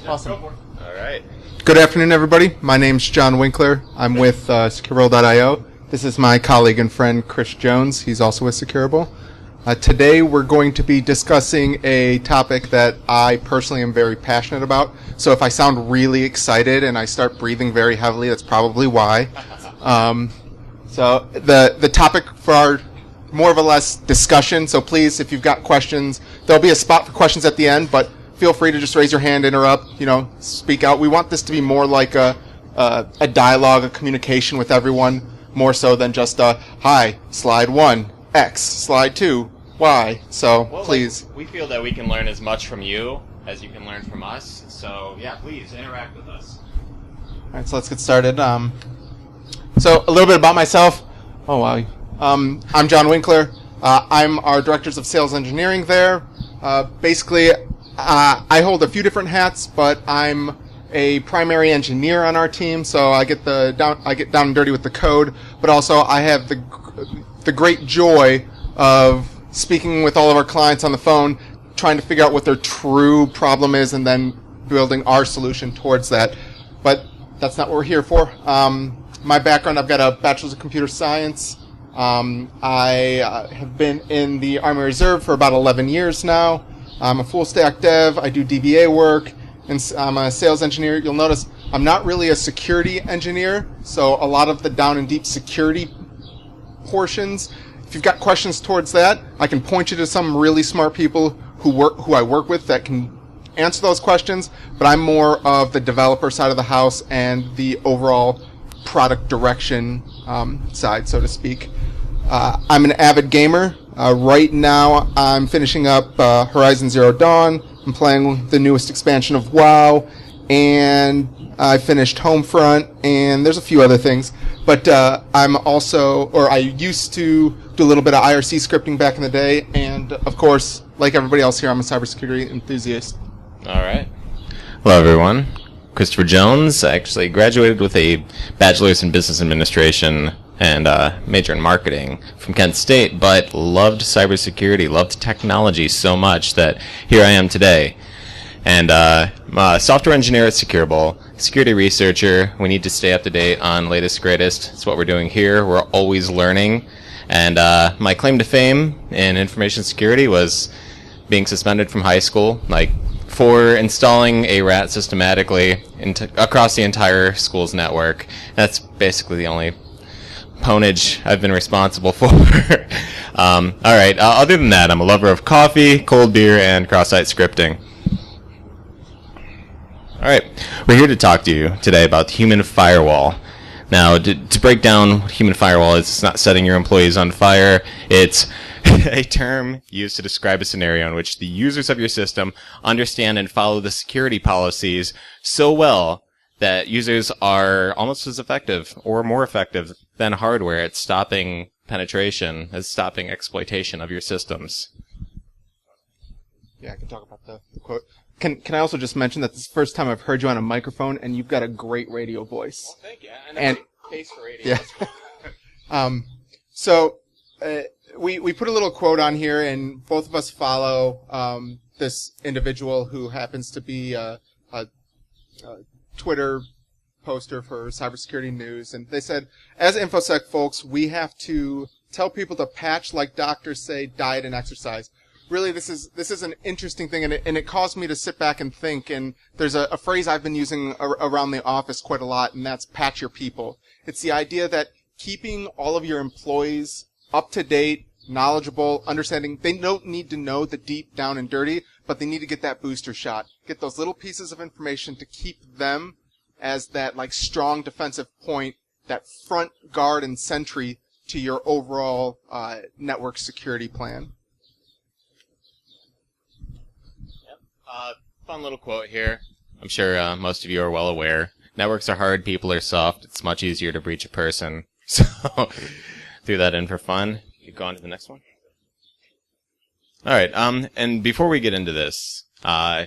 Awesome. All right. Good afternoon, everybody. My name's John Winkler. I'm with Securable.io. This is my colleague and friend, Chris Jones. He's also with Securable. Today, we're going to be discussing a topic that I personally am very passionate about. So if I sound really excited and I start breathing very heavily, that's probably why. So the topic for our more or less discussion, so please, if you've got questions, there'll be a spot for questions at the end, but feel free to just raise your hand, interrupt, speak out. We want this to be more like a dialogue, a communication with everyone, more so than just hi, slide 1, X, slide 2, Y. So please. We feel that we can learn as much from you as you can learn from us. So yeah, please interact with us. All right, so let's get started. So a little bit about myself. Oh wow. I'm John Winkler. I'm our directors of sales engineering there. Basically, I hold a few different hats, but I'm a primary engineer on our team, so I get down and dirty with the code. But also, I have the great joy of speaking with all of our clients on the phone, trying to figure out what their true problem is, and then building our solution towards that. But that's not what we're here for. My background: I've got a bachelor's of computer science. I have been in the Army Reserve for about 11 years now. I'm a full stack dev. I do DBA work, and I'm a sales engineer. You'll notice I'm not really a security engineer, so a lot of the down and deep security portions, if you've got questions towards that, I can point you to some really smart people who I work with that can answer those questions, but I'm more of the developer side of the house and the overall product direction side, so to speak. I'm an avid gamer. Right now, I'm finishing up Horizon Zero Dawn. I'm playing the newest expansion of WoW, and I finished Homefront, and there's a few other things. But I used to do a little bit of IRC scripting back in the day, and of course, like everybody else here, I'm a cybersecurity enthusiast. All right. Hello, everyone. Christopher Jones. I actually graduated with a bachelor's in business administration and major in marketing from Kent State, but loved cybersecurity, loved technology so much that here I am today. And I'm a software engineer at Securable, security researcher. We need to stay up to date on latest, greatest. That's what we're doing here. We're always learning. And my claim to fame in information security was being suspended from high school, for installing a rat systematically across the entire school's network. That's basically the only ponage I've been responsible for. All right. Other than that, I'm a lover of coffee, cold beer, and cross-site scripting. All right. We're here to talk to you today about the human firewall. Now, to break down what human firewall is, it's not setting your employees on fire. It's a term used to describe a scenario in which the users of your system understand and follow the security policies so well that users are almost as effective or more effective than hardware at stopping penetration, as stopping exploitation of your systems. Yeah, I can talk about the quote. Can I also just mention that this is the first time I've heard you on a microphone, and you've got a great radio voice. Well, thank you. And case for radio. Yeah. We put a little quote on here, and both of us follow this individual who happens to be a Twitter poster for cybersecurity news, and they said, as InfoSec folks, we have to tell people to patch like doctors say, diet and exercise. Really, this is an interesting thing, and it caused me to sit back and think, and there's a phrase I've been using around the office quite a lot, and that's patch your people. It's the idea that keeping all of your employees up to date, knowledgeable, understanding, they don't need to know the deep down and dirty, but they need to get that booster shot. Get those little pieces of information to keep them as that strong defensive point, that front guard and sentry to your overall network security plan. Yep. Fun little quote here. I'm sure most of you are well aware. Networks are hard, people are soft. It's much easier to breach a person. So threw that in for fun. You go on to the next one. All right. And before we get into this, a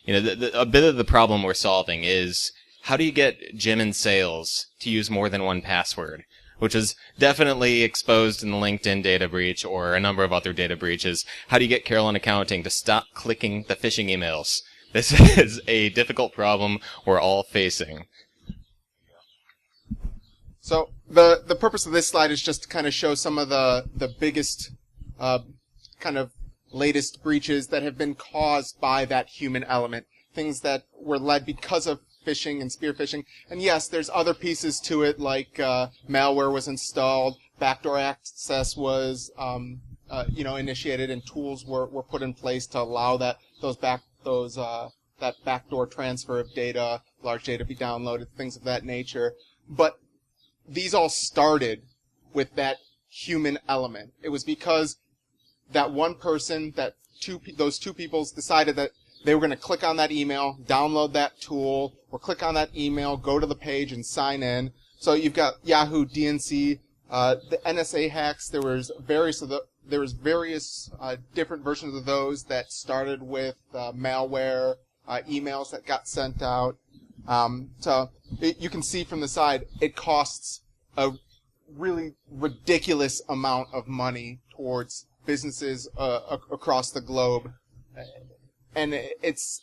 bit of the problem we're solving is how do you get Jim in sales to use more than one password, which is definitely exposed in the LinkedIn data breach or a number of other data breaches. How do you get Carol in accounting to stop clicking the phishing emails This is a difficult problem we're all facing. So the purpose of this slide is just to kind of show some of the biggest kind of latest breaches that have been caused by that human element. Things that were led because of phishing and spear phishing. And yes, there's other pieces to it, like malware was installed, backdoor access was initiated, and tools were put in place to allow that backdoor transfer of data, large data be downloaded, things of that nature. But these all started with that human element. It was because that one person, those two people decided that they were going to click on that email, download that tool, or click on that email, go to the page, and sign in. So you've got Yahoo, DNC, the NSA hacks. There was various different versions of those that started with malware, emails that got sent out. You can see from the side, it costs a really ridiculous amount of money towards businesses across the globe. And it's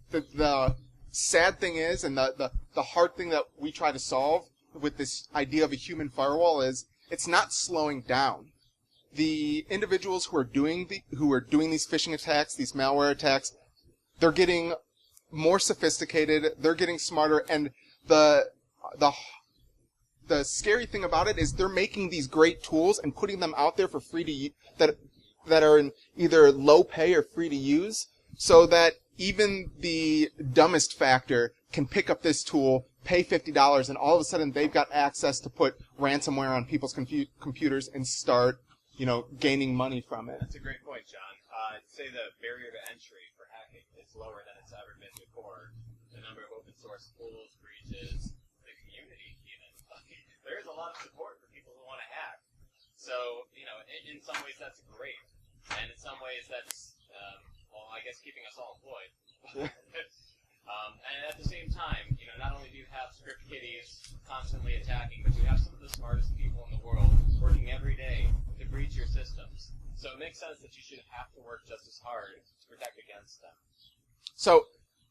the sad thing is, and the hard thing that we try to solve with this idea of a human firewall is, it's not slowing down. The individuals who are doing these phishing attacks, these malware attacks, they're getting more sophisticated, they're getting smarter, and the scary thing about it is they're making these great tools and putting them out there for free to use, that are in either low pay or free to use, so that even the dumbest factor can pick up this tool, pay $50, and all of a sudden they've got access to put ransomware on people's computers and start, gaining money from it. That's a great point, John. I'd say the barrier to entry for hacking is lower than it's ever been before. The number of open source tools, breaches, the community even. There's a lot of support for people who want to hack. So, in some ways that's great. And in some ways that's, I guess keeping us all employed. And at the same time, not only do you have script kiddies constantly attacking, but you have some of the smartest people in the world working every day to breach your systems. So it makes sense that you should have to work just as hard to protect against them. So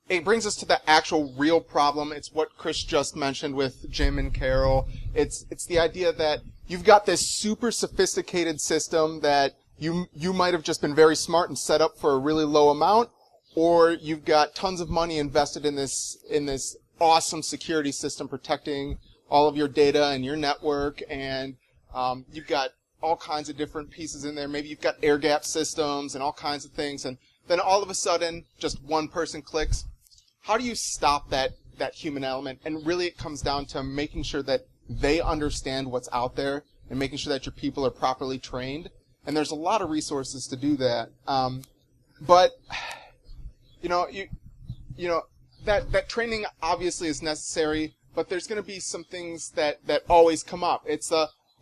it brings us to the actual real problem. It's what Chris just mentioned with Jim and Carol. It's the idea that you've got this super sophisticated system that you might have just been very smart and set up for a really low amount, or you've got tons of money invested in this awesome security system protecting all of your data and your network, and you've got all kinds of different pieces in there. Maybe you've got air gap systems and all kinds of things, and then all of a sudden, just one person clicks. How do you stop that human element? And really it comes down to making sure that they understand what's out there and making sure that your people are properly trained. And there's a lot of resources to do that. But that training obviously is necessary, but there's going to be some things that always come up. It's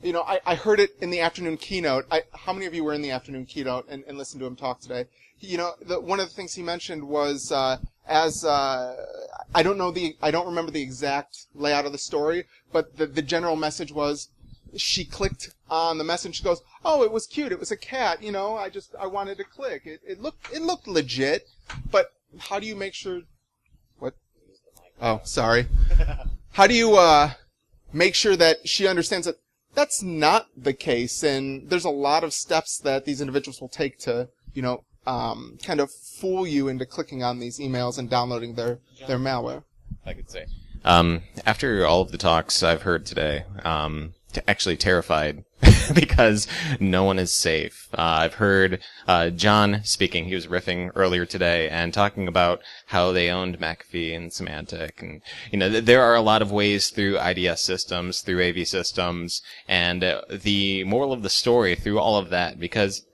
I heard it in the afternoon keynote. How many of you were in the afternoon keynote and listened to him talk today? One of the things he mentioned was I don't remember the exact layout of the story, but the general message was, she clicked on the message. She goes, "Oh, it was cute. It was a cat. I wanted to click. It looked legit." But how do you make sure? What? Oh, sorry. How do you make sure that she understands that that's not the case? And there's a lot of steps that these individuals will take to, kind of fool you into clicking on these emails and downloading their malware. I could say. After all of the talks I've heard today, actually terrified because no one is safe. I've heard John speaking. He was riffing earlier today and talking about how they owned McAfee and Symantec, and there are a lot of ways through IDS systems, through AV systems, and the moral of the story through all of that, because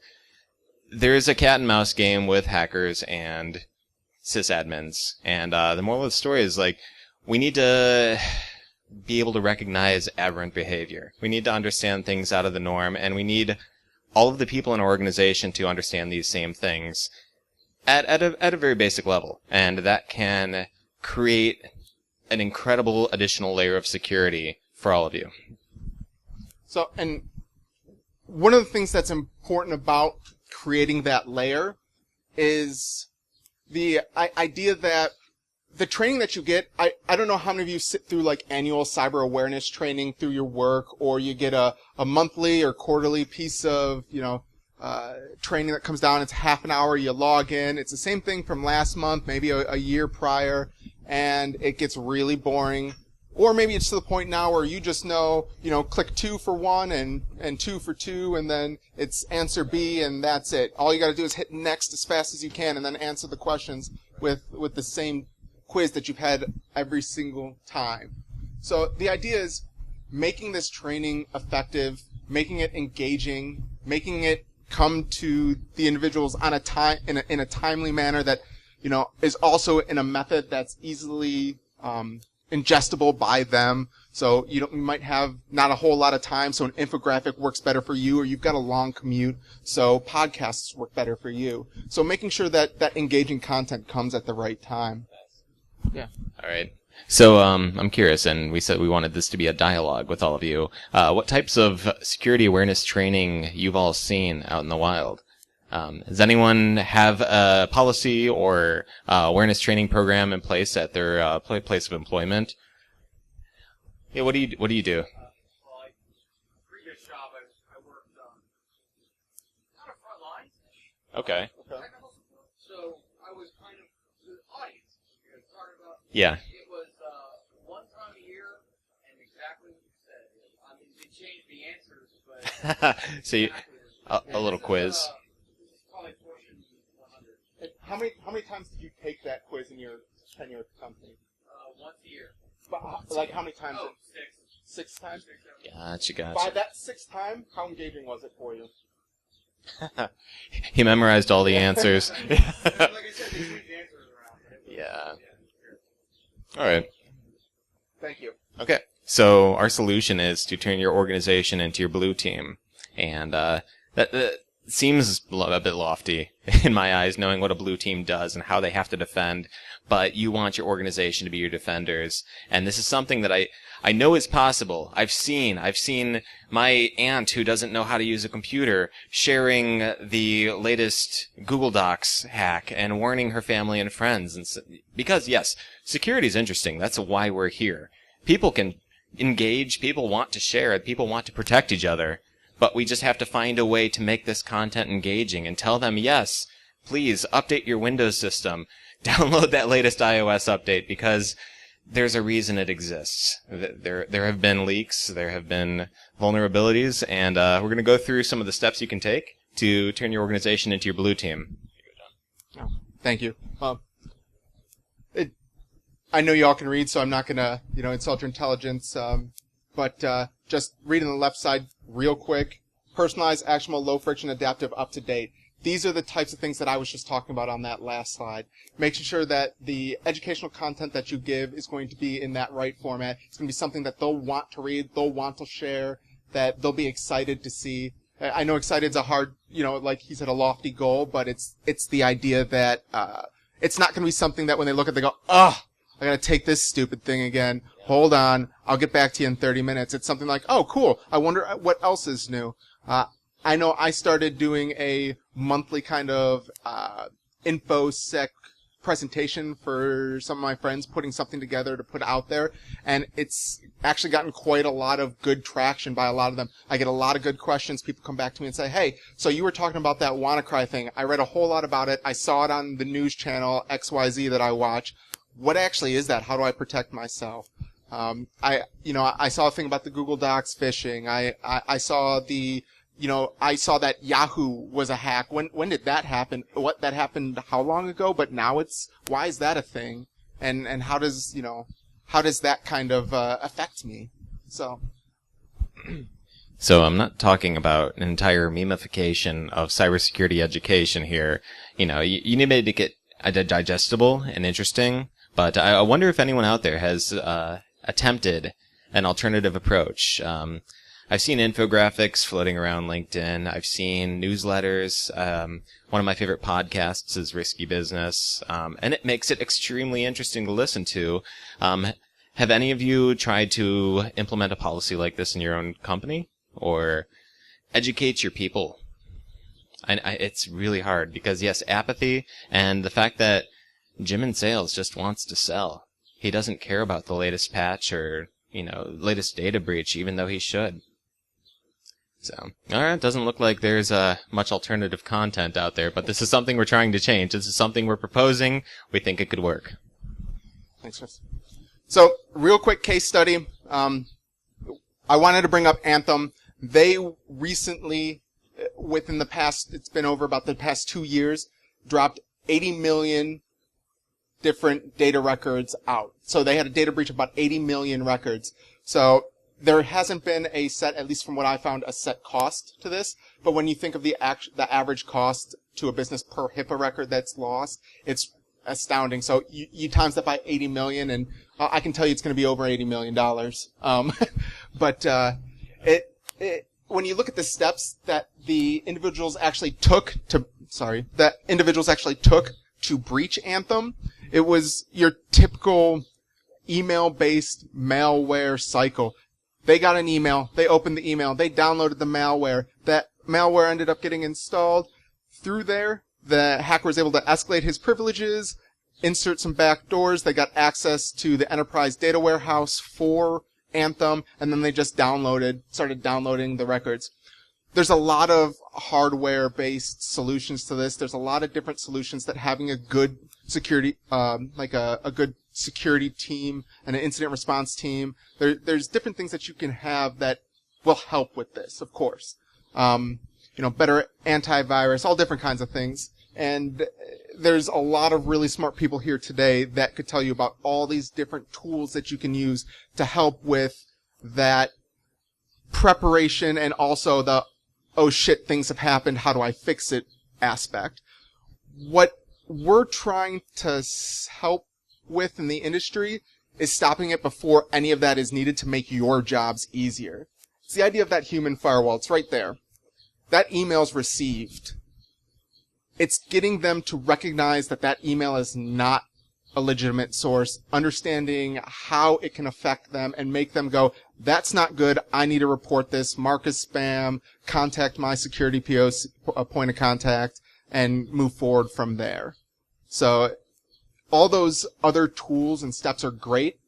there's a cat and mouse game with hackers and sysadmins, and the moral of the story is we need to be able to recognize aberrant behavior. We need to understand things out of the norm, and we need all of the people in our organization to understand these same things at a very basic level. And that can create an incredible additional layer of security for all of you. So, and one of the things that's important about creating that layer is the idea that the training that you get, I don't know how many of you sit through like annual cyber awareness training through your work, or you get a monthly or quarterly piece of, training that comes down. It's half an hour, you log in. It's the same thing from last month, maybe a year prior, and it gets really boring. Or maybe it's to the point now where you just know, click 2 for 1 and 2 for 2, and then it's answer B, and that's it. All you got to do is hit next as fast as you can, and then answer the questions with the same quiz that you've had every single time. So the idea is making this training effective, making it engaging, making it come to the individuals on in a timely manner that is also in a method that's easily ingestible by them. So you might have not a whole lot of time, so an infographic works better for you, or you've got a long commute, so podcasts work better for you. So making sure that engaging content comes at the right time. Yeah. All right. So I'm curious, and we said we wanted this to be a dialogue with all of you. What types of security awareness training you've all seen out in the wild? Does anyone have a policy or awareness training program in place at their place of employment? Yeah, what do you do? Well, previous job, I worked kind of front lines. Okay. Technical support. So I was kind of the audience. You know, talking about. Yeah. It was one time a year, and exactly what you said. I mean, they changed the answers, but. So you, a little quiz. This is probably Fortune 100. How many times did you take that quiz in your tenure at the company? Once a year. But, like how many times? Oh, 6. 6 times? Gotcha. By that 6th time, how engaging was it for you? He memorized all the answers. Like I said, they changed the answers around. Yeah. All right. Thank you. Okay. So our solution is to turn your organization into your blue team. And that seems a bit lofty in my eyes, knowing what a blue team does and how they have to defend. But you want your organization to be your defenders. And this is something that I know is possible. I've seen my aunt who doesn't know how to use a computer sharing the latest Google Docs hack and warning her family and friends. And because, yes, security is interesting. That's why we're here. People can engage. People want to share. People want to protect each other. But we just have to find a way to make this content engaging and tell them, yes, please update your Windows system. Download that latest iOS update because there's a reason it exists. There have been leaks, there have been vulnerabilities, and we're going to go through some of the steps you can take to turn your organization into your blue team. Oh, thank you. I know you all can read, so I'm not going to, insult your intelligence. But just reading the left side real quick. Personalized, actionable, low friction, adaptive, up to date. These are the types of things that I was just talking about on that last slide. Making sure that the educational content that you give is going to be in that right format. It's going to be something that they'll want to read, they'll want to share, that they'll be excited to see. I know excited's a hard, like he said, a lofty goal, but it's the idea that it's not going to be something that when they look at it, they go, I gotta take this stupid thing again. Hold on, I'll get back to you in 30 minutes. It's something like, oh, cool, I wonder what else is new. I know I started doing a monthly kind of InfoSec presentation for some of my friends, putting something together to put out there, and it's actually gotten quite a lot of good traction by a lot of them. I get a lot of good questions. People come back to me and say, hey, so you were talking about that WannaCry thing. I read a whole lot about it. I saw it on the news channel XYZ that I watch. What actually is that? How do I protect myself? I saw a thing about the Google Docs phishing. I saw I saw that Yahoo was a hack. When did that happen? That happened how long ago? But now why is that a thing? And how does that kind of affect me? So I'm not talking about an entire memification of cybersecurity education here. You need to make it digestible and interesting. But I wonder if anyone out there has attempted an alternative approach. I've seen infographics floating around LinkedIn. I've seen newsletters. One of my favorite podcasts is Risky Business, and it makes it extremely interesting to listen to. Have any of you tried to implement a policy like this in your own company or educate your people? It's really hard because, yes, apathy and the fact that Jim in sales just wants to sell. He doesn't care about the latest patch or, latest data breach, even though he should. So, alright, doesn't look like there's much alternative content out there, but this is something we're trying to change. This is something we're proposing. We think it could work. Thanks, Chris. So, real quick case study. I wanted to bring up Anthem. They recently, within the past, it's been over about the past 2 years, dropped 80 million different data records out. So they had a data breach of about 80 million records. So there hasn't been a set, at least from what I found, a set cost to this. But when you think of the average cost to a business per HIPAA record that's lost, it's astounding. So you times that by 80 million, and I can tell you it's going to be over $80 million. But when you look at the steps that the individuals actually took to breach Anthem, it was your typical email-based malware cycle. They got an email, they opened the email, they downloaded the malware. That malware ended up getting installed. Through there, the hacker was able to escalate his privileges, insert some backdoors. They got access to the enterprise data warehouse for Anthem, and then they just started downloading the records. There's a lot of hardware-based solutions to this. There's a lot of different solutions that having a good security, a good security team and an incident response team. There's different things that you can have that will help with this, of course. Better antivirus, all different kinds of things. And there's a lot of really smart people here today that could tell you about all these different tools that you can use to help with that preparation and also the, oh shit, things have happened, how do I fix it aspect. What we're trying to help with in the industry is stopping it before any of that is needed to make your jobs easier. It's the idea of that human firewall. It's right there. That email's received. It's getting them to recognize that that email is not a legitimate source, understanding how it can affect them and make them go, that's not good, I need to report this, mark as spam, contact my security point of contact, and move forward from there. So all those other tools and steps are great,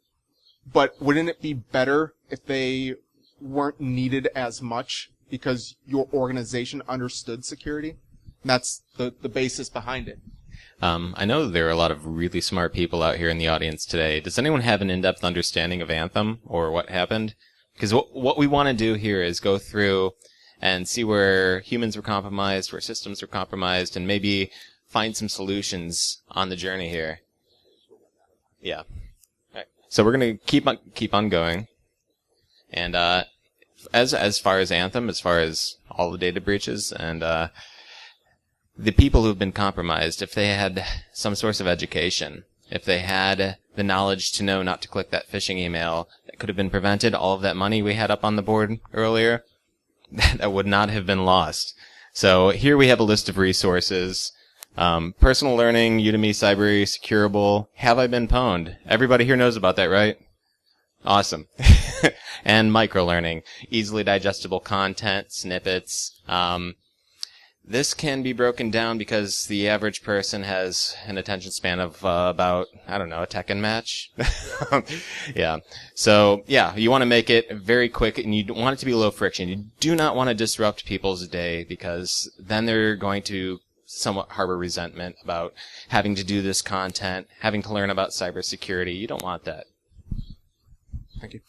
but wouldn't it be better if they weren't needed as much because your organization understood security? And that's the basis behind it. I know there are a lot of really smart people out here in the audience today. Does anyone have an in-depth understanding of Anthem or what happened? Because what we want to do here is go through and see where humans were compromised, where systems were compromised, and maybe find some solutions on the journey here. Yeah. All right. So we're going to keep on going. And as far as Anthem, as far as all the data breaches and the people who've been compromised, if they had some source of education, if they had the knowledge to know not to click that phishing email, that could have been prevented. All of that money we had up on the board earlier, that would not have been lost. So here we have a list of resources. Personal learning, Udemy, Cyber, Securable. Have I Been Pwned? Everybody here knows about that, right? Awesome. And microlearning, easily digestible content, snippets. This can be broken down because the average person has an attention span of about, a Tekken match. Yeah. So, yeah, you want to make it very quick and you want it to be low friction. You do not want to disrupt people's day because then they're going to somewhat harbor resentment about having to do this content, having to learn about cybersecurity. You don't want that. Thank you.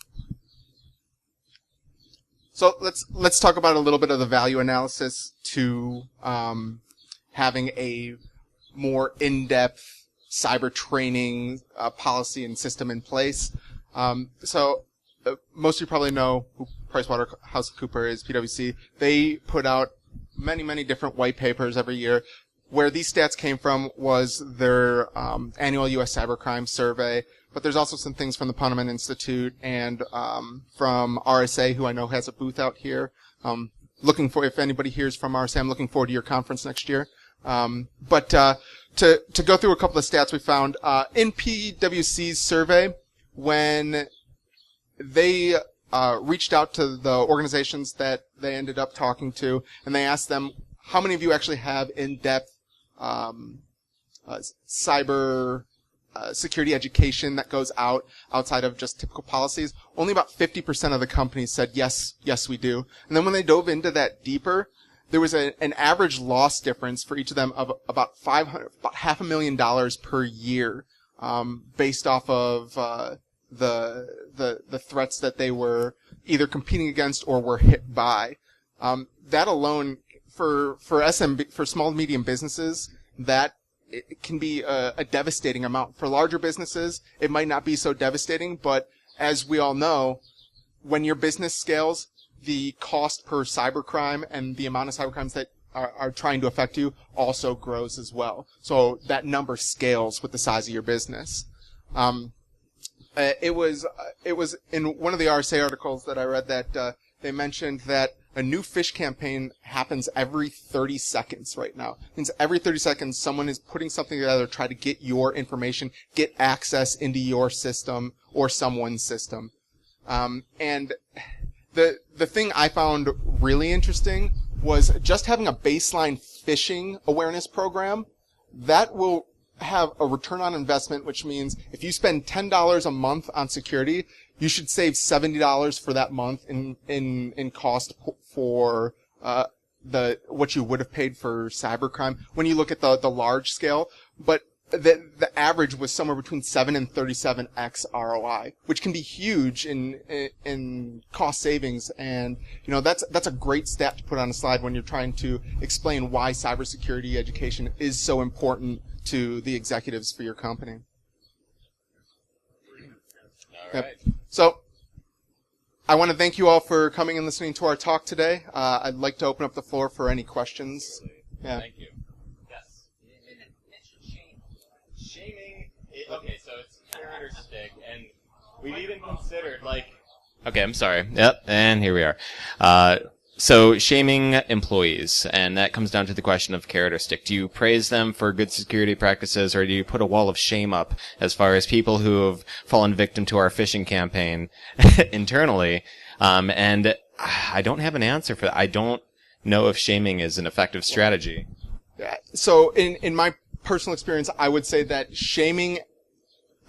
So let's talk about a little bit of the value analysis to having a more in-depth cyber training policy and system in place. So most of you probably know who PricewaterhouseCoopers is, PwC. They put out many different white papers every year. Where these stats came from was their annual U.S. cybercrime survey. But there's also some things from the Ponemon Institute and from RSA, who I know has a booth out here. If anybody here is from RSA, I'm looking forward to your conference next year. But to go through a couple of stats we found, in PwC's survey, when they reached out to the organizations that they ended up talking to, and they asked them, how many of you actually have in-depth cyber security education that goes outside of just typical policies, only about 50% of the companies said, yes, we do. And then when they dove into that deeper, there was an average loss difference for each of them of about $500,000 per year, based off of the threats that they were either competing against or were hit by. That alone, for SMB, for small and medium businesses, that it can be a devastating amount. For larger businesses, it might not be so devastating, but as we all know, when your business scales, the cost per cybercrime and the amount of cybercrimes that are trying to affect you also grows as well. So that number scales with the size of your business. It was in one of the RSA articles that I read that they mentioned that a new phish campaign happens every 30 seconds right now. It means every 30 seconds someone is putting something together to try to get your information, get access into your system or someone's system. And the thing I found really interesting was just having a baseline phishing awareness program that will have a return on investment, which means if you spend $10 a month on security, you should save $70 for that month in cost for what you would have paid for cybercrime when you look at the large scale. But the average was somewhere between 7 and 37x ROI, which can be huge in cost savings. And that's a great stat to put on a slide when you're trying to explain why cybersecurity education is so important to the executives for your company. All right. So, I want to thank you all for coming and listening to our talk today. I'd like to open up the floor for any questions. Yeah. Thank you. Yes. Shaming. Okay, so it's carrot or stick, and we've even considered Okay, I'm sorry. Yep, and here we are. So shaming employees, and that comes down to the question of carrot or stick. Do you praise them for good security practices, or do you put a wall of shame up as far as people who have fallen victim to our phishing campaign internally? And I don't have an answer for that. I don't know if shaming is an effective strategy. So in my personal experience, I would say that shaming,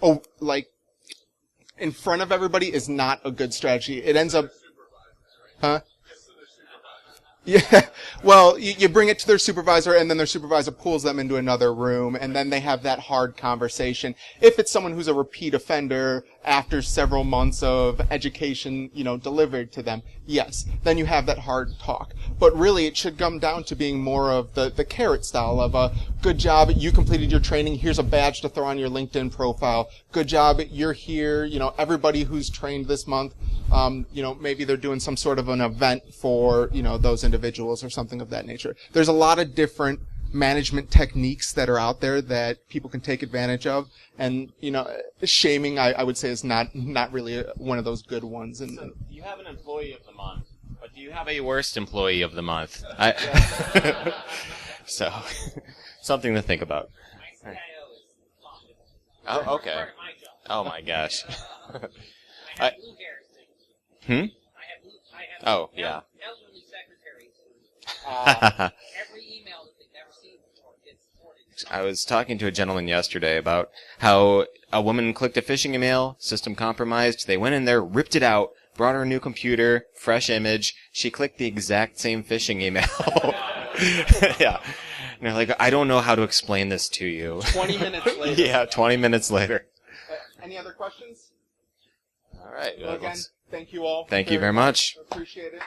in front of everybody is not a good strategy. It ends up, huh? Yeah, well, you bring it to their supervisor, and then their supervisor pulls them into another room, and then they have that hard conversation. If it's someone who's a repeat offender after several months of education, delivered to them, yes, then you have that hard talk. But really, it should come down to being more of the carrot style of a good job, you completed your training, here's a badge to throw on your LinkedIn profile. Good job, you're here, everybody who's trained this month, maybe they're doing some sort of an event for, those individuals or something of that nature. There's a lot of different management techniques that are out there that people can take advantage of. And, shaming, I would say, is not really one of those good ones. And so you have an employee of the month, but do you have a worst employee of the month? So, something to think about. My CIO is fond of it. Oh, okay. Part of my job. Oh my gosh. I have blue hairs. I have Oh, yeah. elderly secretaries. Every email that they've never seen before gets forwarded. I was talking to a gentleman yesterday about how a woman clicked a phishing email, system compromised, they went in there, ripped it out, brought her a new computer, fresh image, she clicked the exact same phishing email. Yeah. And they're like, I don't know how to explain this to you. 20 minutes later. Yeah, 20 minutes later. Any other questions? All right. Well, again, thank you all. Thank you very much. Appreciate it.